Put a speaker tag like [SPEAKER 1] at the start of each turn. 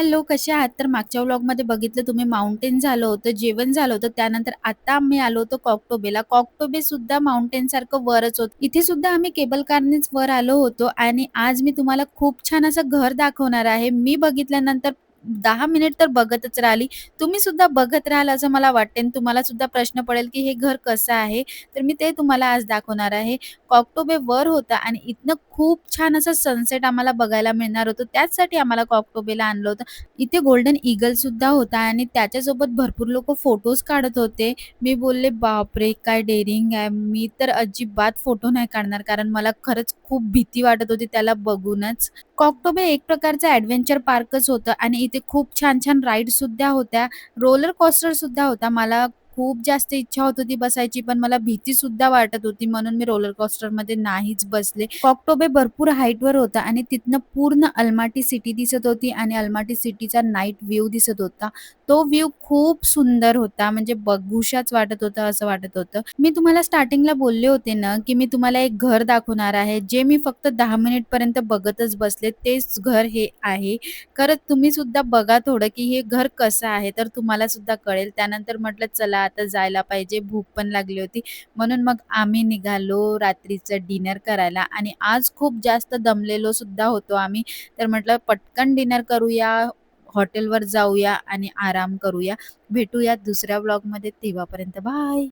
[SPEAKER 1] Hello, कसे आहात? तर मागच्या व्लॉगमध्ये बघितलं तुम्ही माउंटेन झालं होतं, जेवण झालं होतं. त्यानंतर आता आम्ही आलो होतो कॉकटोबेला. कॉकटोबे सुद्धा माउंटेनसारखं वरच होतं. इथे सुद्धा आम्ही केबल कारनेच वर आलो होतो आणि आज मी तुम्हाला खूप छान असं घर दाखवणार आहे. मी बघितल्यानंतर 10 मिनिट तर बघतच राहिली. तुम्ही सुद्धा बघत राहाल असं मला वाटते आणि तुम्हाला सुद्धा प्रश्न पडेल, की हे घर कसं आहे? तर मी ते तुम्हाला आज दाखवणार आहे. कॉकटोबे वर होता आणि इथनं खूप छान असं सनसेट आम्हाला बघायला मिळणार होतं. त्याचसाठी आम्हाला कॉकटोबेला आणलं होतं. इथे गोल्डन ईगल सुद्धा होता आणि त्याच्यासोबत भरपूर लोकं फोटोज काढत होते. मी बोलले, "बापरे! काय डेअरिंग आहे." मी तर अजिबात फोटो नाही काढणार कारण मला खरंच खूप भीती वाटत होती त्याला बघूनच. कॉकटोबे एक प्रकारचं एडव्हेंचर पार्कच होतं आणि इथे खूप छान-छान राईड्ससुद्धा होत्या. रोलर कोस्टरसुद्धा होता. मला खूप जास्त इच्छा होत होती बसायची, पण मला भीतीसुद्धा वाटत होती म्हणून मी रोलर कोस्टरमध्ये नाहीच बसले. कॉकटोबे भरपूर हाईटवर होता आणि तिथनं पूर्ण अलमाटी सिटी दिसत होती आणि अलमाटी सिटीचा नाईट व्ह्यू दिसत होता. तो व्ह्यू खूप सुंदर होता म्हणजे बघूशाच वाटत होतं असं वाटत होतं. मी तुम्हाला स्टार्टिंगला बोलले होते ना, की मी तुम्हाला एक घर दाखवणार आहे, जे मी फक्त 10 मिनिटपर्यंत बघतच बसले. तेच घर हे आहे. खरंच तुम्ही सुद्धा बघा थोडं, की हे घर कसं आहे, तर तुम्हाला सुद्धा कळेल. त्यानंतर म्हटलं चला आता जायला पाहिजे, भूक पण लागली होती. म्हणून मग आम्ही निघालो रात्रीचं डिनर करायला आणि आज खूप जास्त दमलेलो सुद्धा होतो आम्ही. तर म्हटलं पटकन डिनर करूया, हॉटेलवर जाऊया आणि आराम करूया. भेटूया दुसऱ्या व्लॉगमध्ये. तेव्हापर्यंत बाय.